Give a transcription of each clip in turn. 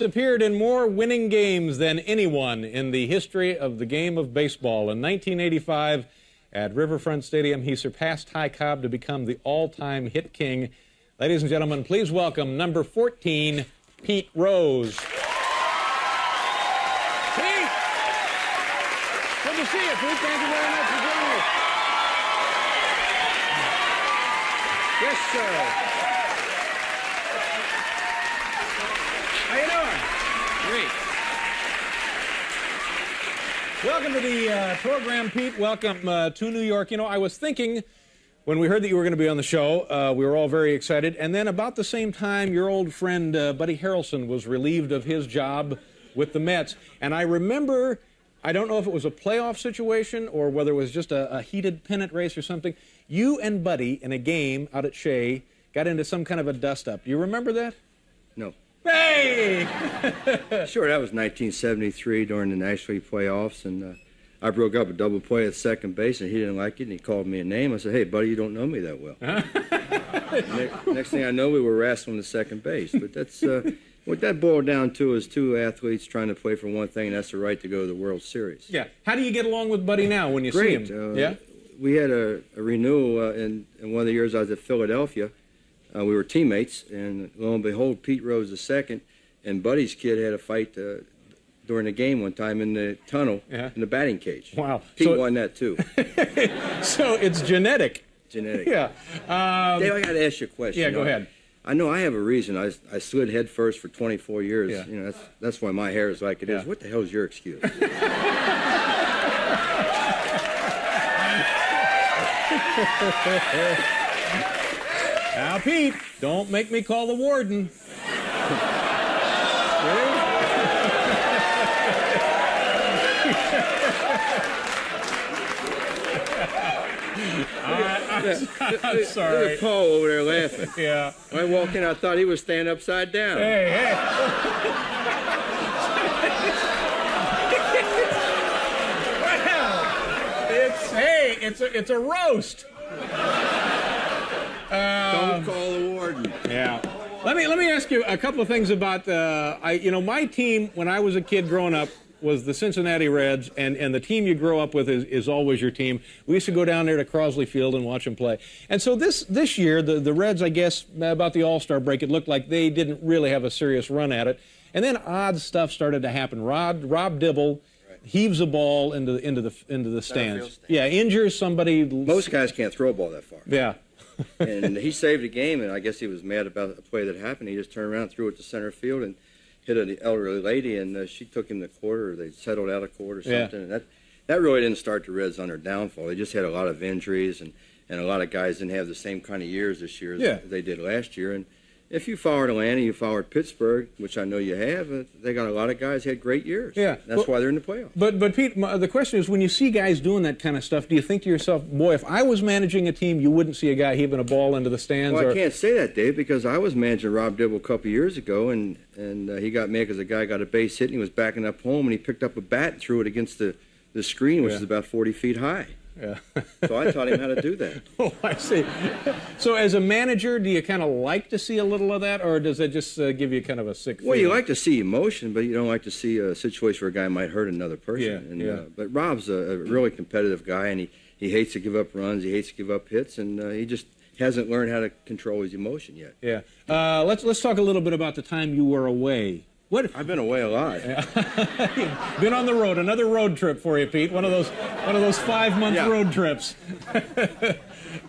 appeared in more winning games than anyone in the history of the game of baseball. In 1985, at Riverfront Stadium, he surpassed Ty Cobb to become the all-time hit king. Ladies and gentlemen, please welcome number 14, Pete Rose. Pete! Good to see you, Pete. Thank you very much for joining us. Yes, sir. How you doing? Great. Welcome to the program, Pete. Welcome to New York. You know, I was thinking when we heard that you were going to be on the show, we were all very excited. And then about the same time, your old friend Buddy Harrelson was relieved of his job with the Mets. And I remember, I don't know if it was a playoff situation or whether it was just a heated pennant race or something. You and Buddy in a game out at Shea got into some kind of a dust-up. Do you remember that? No. Hey! Sure, that was 1973 during the National League playoffs, and I broke up a double play at second base, and he didn't like it, and he called me a name. I said, "Hey, buddy, you don't know me that well." Next thing I know, we were wrestling to second base. But that's what that boiled down to is two athletes trying to play for one thing, and that's the right to go to the World Series. Yeah. How do you get along with Buddy now when you see him? Yeah. We had a renewal in one of the years I was at Philadelphia. We were teammates, and lo and behold, Pete Rose II and Buddy's kid had a fight during the game one time in the tunnel in the batting cage. Wow. Pete won that, too. So it's genetic. Genetic. Yeah. Dave, I got to ask you a question. Yeah, go ahead. I know I have a reason. I slid head first for 24 years. Yeah. You know, that's why my hair is like it is. What the hell is your excuse? Now, Pete, don't make me call the warden. I'm sorry. There's Paul over there laughing. Yeah. When I walked in, I thought he was standing upside down. Hey. Well, it's a roast. Don't call the warden. Yeah. Let me ask you a couple of things about my team when I was a kid growing up was the Cincinnati Reds, and the team you grow up with is always your team. We used to go down there to Crosley Field and watch them play. And so this year, the Reds, I guess, about the All-Star break, it looked like they didn't really have a serious run at it. And then odd stuff started to happen. Rob Dibble heaves a ball into the stands. Yeah, injures somebody. Most guys can't throw a ball that far. Yeah. And he saved the game, and I guess he was mad about a play that happened. He just turned around and threw it to center field and hit an elderly lady, and she took him to court, or they settled out of court or something. And that really didn't start the Reds on their downfall. They just had a lot of injuries, and a lot of guys didn't have the same kind of years this year as they did last year. And if you followed Atlanta, you followed Pittsburgh, which I know you have, they got a lot of guys who had great years. Yeah. That's why they're in the playoffs. But Pete, the question is, when you see guys doing that kind of stuff, do you think to yourself, boy, if I was managing a team, you wouldn't see a guy heaving a ball into the stands? Well, I can't say that, Dave, because I was managing Rob Dibble a couple of years ago, and he got mad because a guy got a base hit, and he was backing up home, and he picked up a bat and threw it against the screen, which is about 40 feet high. Yeah. So I taught him how to do that. Oh, I see. So as a manager, do you kind of like to see a little of that, or does it just give you kind of a sick feeling? Well, you like to see emotion, but you don't like to see a situation where a guy might hurt another person. Yeah, but Rob's a really competitive guy, and he hates to give up runs, he hates to give up hits, and he just hasn't learned how to control his emotion yet. Yeah. Let's talk a little bit about the time you were away. I've been away a lot. Been on the road. Another road trip for you, Pete. One of those 5-month road trips.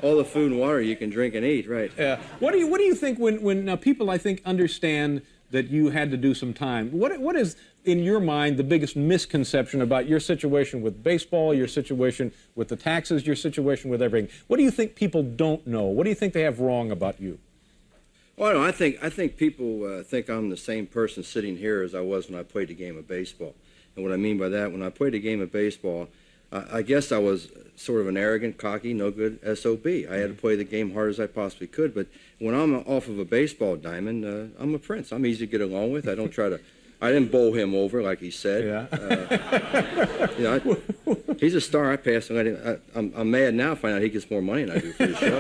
All the food and water you can drink and eat, right? Yeah. What do you think when people, I think, understand that you had to do some time? What is in your mind the biggest misconception about your situation with baseball, your situation with the taxes, your situation with everything? What do you think people don't know? What do you think they have wrong about you? Well, no, I think people think I'm the same person sitting here as I was when I played the game of baseball. And what I mean by that, when I played the game of baseball, I guess I was sort of an arrogant, cocky, no-good SOB. I had to play the game hard as I possibly could. But when I'm off of a baseball diamond, I'm a prince. I'm easy to get along with. I didn't bowl him over like he said. Yeah. He's a star. I passed him. I'm mad now. Find out he gets more money than I do for the show.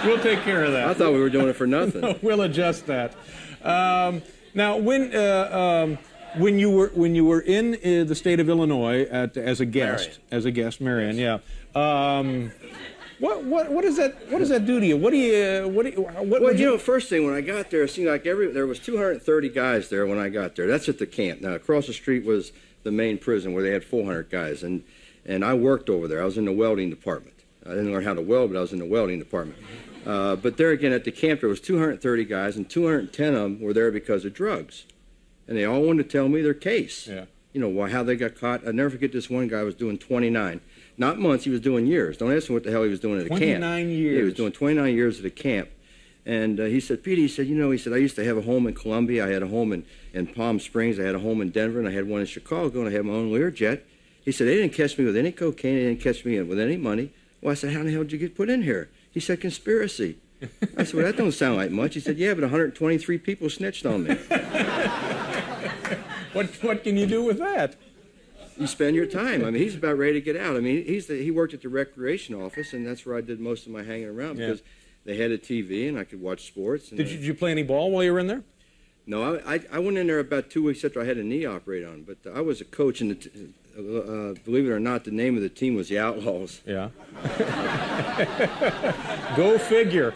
We'll take care of that. I thought we were doing it for nothing. We'll adjust that. Now, when you were in the state of Illinois as a guest, Marion, yeah. What does that do to you? Well, first thing when I got there, it seemed like there was 230 guys there when I got there. That's at the camp. Now across the street was the main prison where they had 400 guys, and I worked over there. I was in the welding department. I didn't learn how to weld, but I was in the welding department. But there again at the camp there was 230 guys, and 210 of them were there because of drugs, and they all wanted to tell me their case. Yeah. You know how they got caught. I'll never forget this one guy was doing 29. Not months, he was doing years. Don't ask him what the hell he was doing at a camp. 29 years. Yeah, he was doing 29 years at a camp. And he said, Pete, he said, I used to have a home in Columbia. I had a home in Palm Springs. I had a home in Denver, and I had one in Chicago, and I had my own Learjet. He said, they didn't catch me with any cocaine. They didn't catch me with any money. Well, I said, how the hell did you get put in here? He said, conspiracy. I said, well, that don't sound like much. He said, yeah, but 123 people snitched on me. What can you do with that? You spend your time. I mean, he's about ready to get out. I mean, he worked at the recreation office, and that's where I did most of my hanging around because they had a TV and I could watch sports. And did you play any ball while you were in there? No, I went in there about 2 weeks after I had a knee operated on. But I was a coach, and believe it or not, the name of the team was the Outlaws. Yeah. Go figure.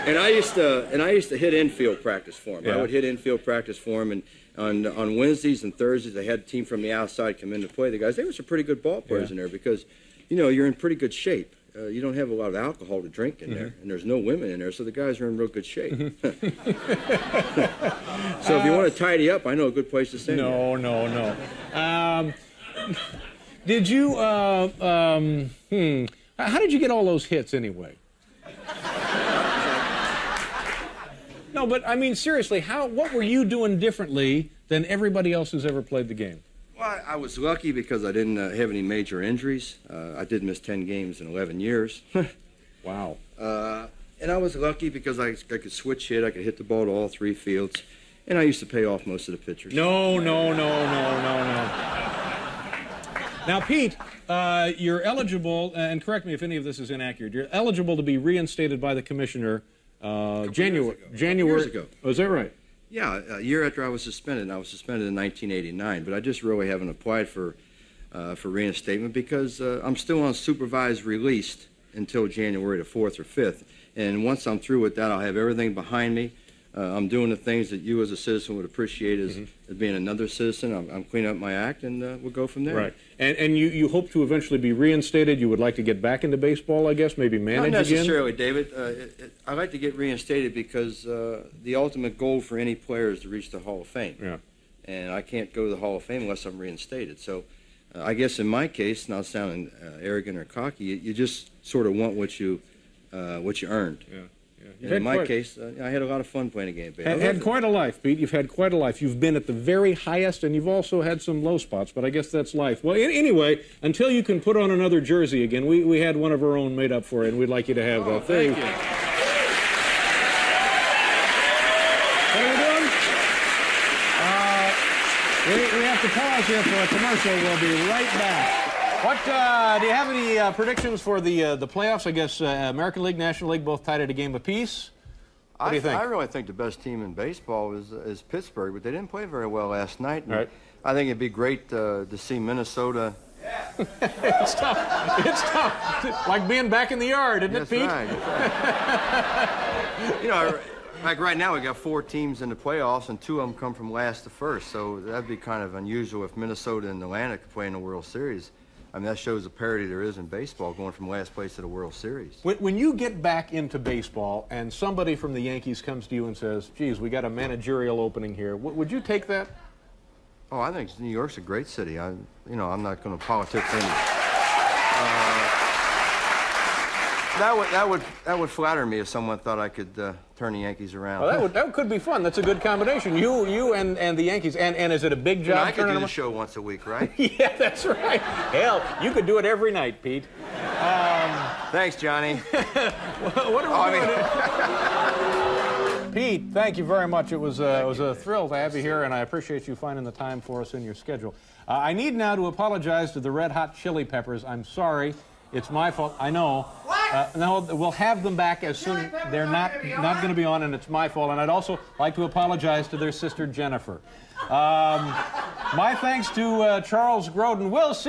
And I used to hit infield practice for him. Yeah. I would hit infield practice for him, and on Wednesdays and Thursdays, they had a team from the outside come in to play the guys. They were some pretty good ball players in there because, you're in pretty good shape. You don't have a lot of alcohol to drink in there, and there's no women in there, so the guys are in real good shape. So if you want to tidy up, I know a good place to send you. No. Did you, how did you get all those hits anyway? No, but I mean, seriously, what were you doing differently than everybody else who's ever played the game? Well, I was lucky because I didn't have any major injuries. I did miss 10 games in 11 years. Wow. And I was lucky because I could switch hit. I could hit the ball to all three fields. And I used to pay off most of the pitchers. No. Now, Pete, you're eligible, and correct me if any of this is inaccurate, you're eligible to be reinstated by the commissioner January. Years ago. Oh, is that right? Yeah, a year after I was suspended. And I was suspended in 1989, but I just really haven't applied for reinstatement because I'm still on supervised release until January the 4th or 5th. And once I'm through with that, I'll have everything behind me. I'm doing the things that you as a citizen would appreciate as being another citizen. I'm cleaning up my act, and we'll go from there. Right. And you hope to eventually be reinstated. You would like to get back into baseball, I guess, maybe manage again? Not necessarily, David. I like to get reinstated because the ultimate goal for any player is to reach the Hall of Fame. Yeah. And I can't go to the Hall of Fame unless I'm reinstated. So I guess in my case, not sounding arrogant or cocky, you just sort of want what you earned. Yeah. In my case, I had a lot of fun playing a game. Had quite a life, Pete. You've had quite a life. You've been at the very highest, and you've also had some low spots, but I guess that's life. Well, anyway, until you can put on another jersey again, we had one of our own made up for you, and we'd like you to have that. Thank you. How you doing? We have to pause here for a commercial. We'll be right back. What do you have any predictions for the playoffs? I guess American League, National League, both tied at a game apiece. What do you think? I really think the best team in baseball is Pittsburgh, but they didn't play very well last night. Right. I think it'd be great to see Minnesota. It's tough. It's tough. Like being back in the yard, isn't it, Pete? Right. You know, like right now we got 4 teams in the playoffs, and 2 of them come from last to first. So that'd be kind of unusual if Minnesota and Atlanta could play in the World Series. I mean, that shows the parity there is in baseball, going from last place to the World Series. When you get back into baseball and somebody from the Yankees comes to you and says, geez, we got a managerial opening here, would you take that? Oh, I think New York's a great city. I'm not going to politic any. That would flatter me if someone thought I could turn the Yankees around. Well, that could be fun. That's a good combination. You and the Yankees. And is it a big job? I could do the show once a week, right? Yeah, that's right. Hell, you could do it every night, Pete. Thanks, Johnny. What are we doing? Pete, thank you very much. It was a thrill to have you here, and I appreciate you finding the time for us in your schedule. I need now to apologize to the Red Hot Chili Peppers. I'm sorry. It's my fault. I know. What? No, we'll have them back as soon. They're not going to be on, and it's my fault. And I'd also like to apologize to their sister Jennifer. My thanks to Charles Grodin. We'll see.